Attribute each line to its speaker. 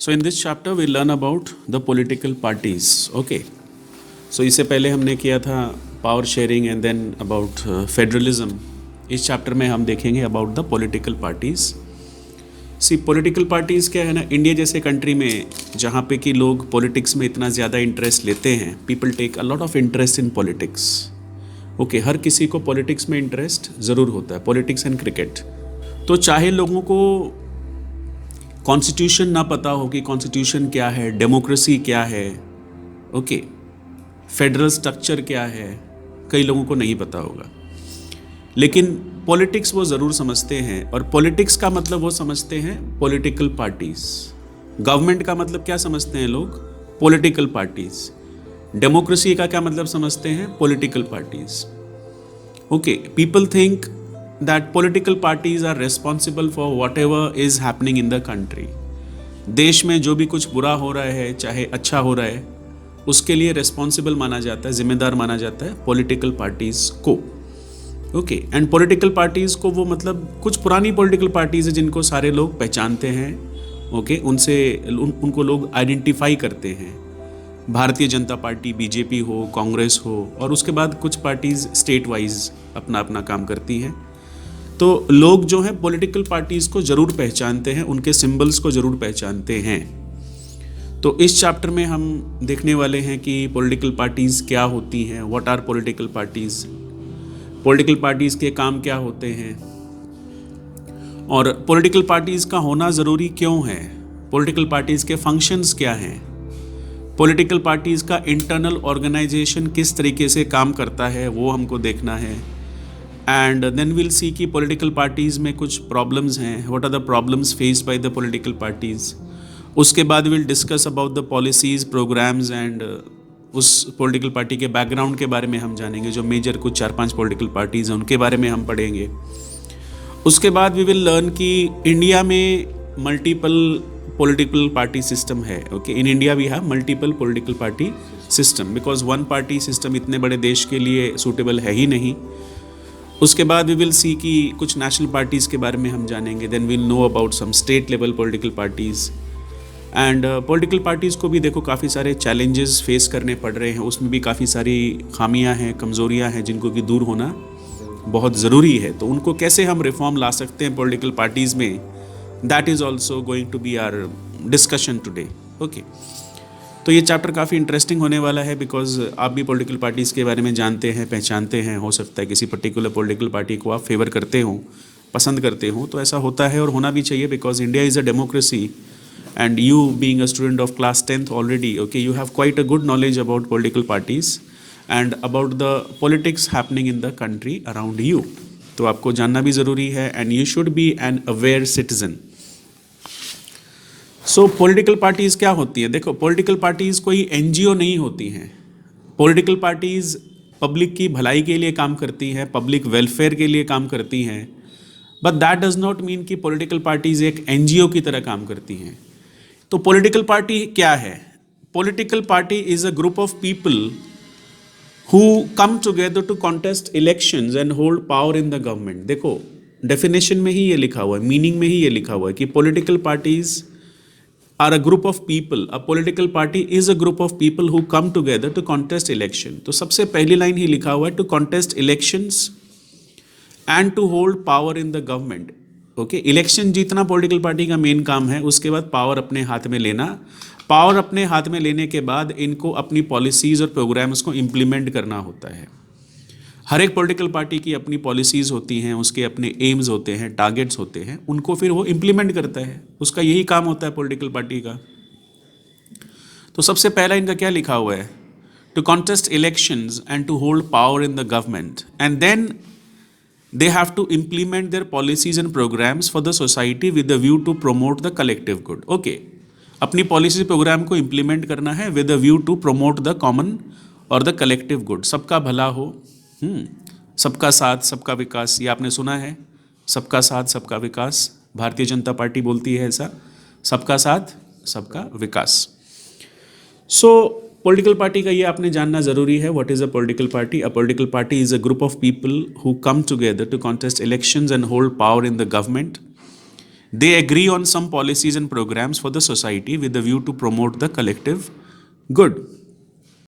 Speaker 1: So in this chapter we learn about the political parties. Okay. So इससे पहले हमने किया था power sharing and then about federalism. इस चैप्टर में हम देखेंगे about the political parties. See political parties क्या है ना, इंडिया जैसे कंट्री में जहाँ पे कि लोग पॉलिटिक्स में इतना ज़्यादा इंटरेस्ट लेते हैं, people take a lot of interest in politics. Okay, हर किसी को पॉलिटिक्स में इंटरेस्ट ज़रूर होता है, पॉलिटिक्स एंड क्रिकेट. तो चाहे लोगों को कॉन्स्टिट्यूशन ना पता हो कि कॉन्स्टिट्यूशन क्या है, डेमोक्रेसी क्या है, ओके, फेडरल स्ट्रक्चर क्या है, कई लोगों को नहीं पता होगा, लेकिन पॉलिटिक्स वो ज़रूर समझते हैं. और पॉलिटिक्स का मतलब वो समझते हैं पॉलिटिकल पार्टीज़. गवर्नमेंट का मतलब क्या समझते हैं लोग? Political parties. डेमोक्रेसी का क्या मतलब समझते हैं? Political parties. Okay, people think that political parties are responsible for whatever is happening in the country. देश में जो भी कुछ बुरा हो रहा है, चाहे अच्छा हो रहा है, उसके लिए रिस्पॉन्सिबल माना जाता है, जिम्मेदार माना जाता है पॉलिटिकल पार्टीज़ को. ओके, एंड पॉलिटिकल पार्टीज़ को वो मतलब कुछ पुरानी पॉलिटिकल पार्टीज़ है जिनको सारे लोग पहचानते हैं. ओके, उनको लोग आइडेंटिफाई करते हैं. भारतीय जनता पार्टी, बीजेपी हो, कांग्रेस हो, और उसके बाद कुछ पार्टीज़ स्टेट वाइज अपना अपना काम करती हैं. तो लोग जो हैं पॉलिटिकल पार्टीज़ को ज़रूर पहचानते हैं, उनके सिंबल्स को ज़रूर पहचानते हैं. तो इस चैप्टर में हम देखने वाले हैं कि पॉलिटिकल पार्टीज़ क्या होती हैं, what are political parties, political parties के काम क्या होते हैं, और पॉलिटिकल पार्टीज़ का होना ज़रूरी क्यों है, पॉलिटिकल पार्टीज़ के फंक्शंस क्या हैं, पॉलिटिकल पार्टीज़ का इंटरनल ऑर्गेनाइजेशन किस तरीके से काम करता है, वो हमको देखना है. एंड देन विल सी कि पॉलिटिकल पार्टीज़ में कुछ प्रॉब्लम्स हैं, what are the problems faced by the political parties. उसके बाद will discuss about the policies, programmes and उस पॉलिटिकल पार्टी के बैकग्राउंड के बारे में हम जानेंगे. जो मेजर कुछ 4-5 पॉलिटिकल पार्टीज़ हैं उनके बारे में हम पढ़ेंगे. उसके बाद वी विल लर्न कि इंडिया में मल्टीपल पॉलिटिकल पार्टी सिस्टम है. Okay, in India we have multiple political party system because one party system इतने बड़े देश के लिए सूटेबल है ही नहीं. उसके बाद वी विल सी कि कुछ नेशनल पार्टीज़ के बारे में हम जानेंगे. Then we'll know about some state level political parties. And political parties को भी देखो काफ़ी सारे चैलेंजेस फेस करने पड़ रहे हैं, उसमें भी काफ़ी सारी खामियां हैं, कमज़ोरियां हैं जिनको कि दूर होना बहुत ज़रूरी है. तो उनको कैसे हम रिफॉर्म ला सकते हैं पॉलिटिकल पार्टीज़ में, that is also going to be our discussion today. Okay, तो ये चैप्टर काफ़ी इंटरेस्टिंग होने वाला है बिकॉज आप भी पॉलिटिकल पार्टीज़ के बारे में जानते हैं, पहचानते हैं. हो सकता है किसी पर्टिकुलर पॉलिटिकल पार्टी को आप फेवर करते हो, पसंद करते हो, तो ऐसा होता है और होना भी चाहिए because India is a democracy. And you being a student of class 10th already, okay, you have quite a good knowledge about political parties and about the politics happening in the country around you. तो आपको जानना भी ज़रूरी है and you should be an aware citizen. So political parties क्या होती हैं? देखो, पॉलिटिकल पार्टीज़ कोई एनजीओ नहीं होती हैं. पॉलिटिकल पार्टीज़ पब्लिक की भलाई के लिए काम करती हैं, पब्लिक वेलफेयर के लिए काम करती हैं. But that does not mean कि पॉलिटिकल पार्टीज़ एक एनजीओ की तरह काम करती हैं. तो पॉलिटिकल पार्टी क्या है? Political party is a group of people who come together to contest elections and hold power in the government. देखो, डेफिनेशन में ही ये लिखा हुआ है, मीनिंग में ही ये लिखा हुआ है कि political parties are a group of people. A political party is a group of people who come together to contest election. तो सबसे पहली लाइन ही लिखा हुआ है to contest elections and to hold power in the government. Okay, election जीतना political party का main काम है. उसके बाद पावर अपने हाथ में लेना. पावर अपने हाथ में लेने के बाद इनको अपनी पॉलिसीज़ और प्रोग्राम्स को इम्प्लीमेंट करना होता है. हर एक पॉलिटिकल पार्टी की अपनी पॉलिसीज़ होती हैं, उसके अपने एम्स होते हैं, टारगेट्स होते हैं, उनको फिर वो इम्प्लीमेंट करता है. उसका यही काम होता है पॉलिटिकल पार्टी का. तो सबसे पहला इनका क्या लिखा हुआ है? To contest elections and to hold power in the government and then they have to implement their policies and programmes for the society with the view to promote the collective good. Okay, अपनी policy programme को implement करना है with the view to promote the common और the collective good. सबका भला हो, सबका साथ सबका विकास, ये आपने सुना है, सबका साथ सबका विकास. भारतीय जनता पार्टी बोलती है ऐसा, सबका साथ सबका विकास. सो पॉलिटिकल पार्टी का ये आपने जानना ज़रूरी है. What is a political party? A political party is a group of people who come together to contest elections and hold power in the government. They agree on some policies and programs for the society with the view to promote the collective good.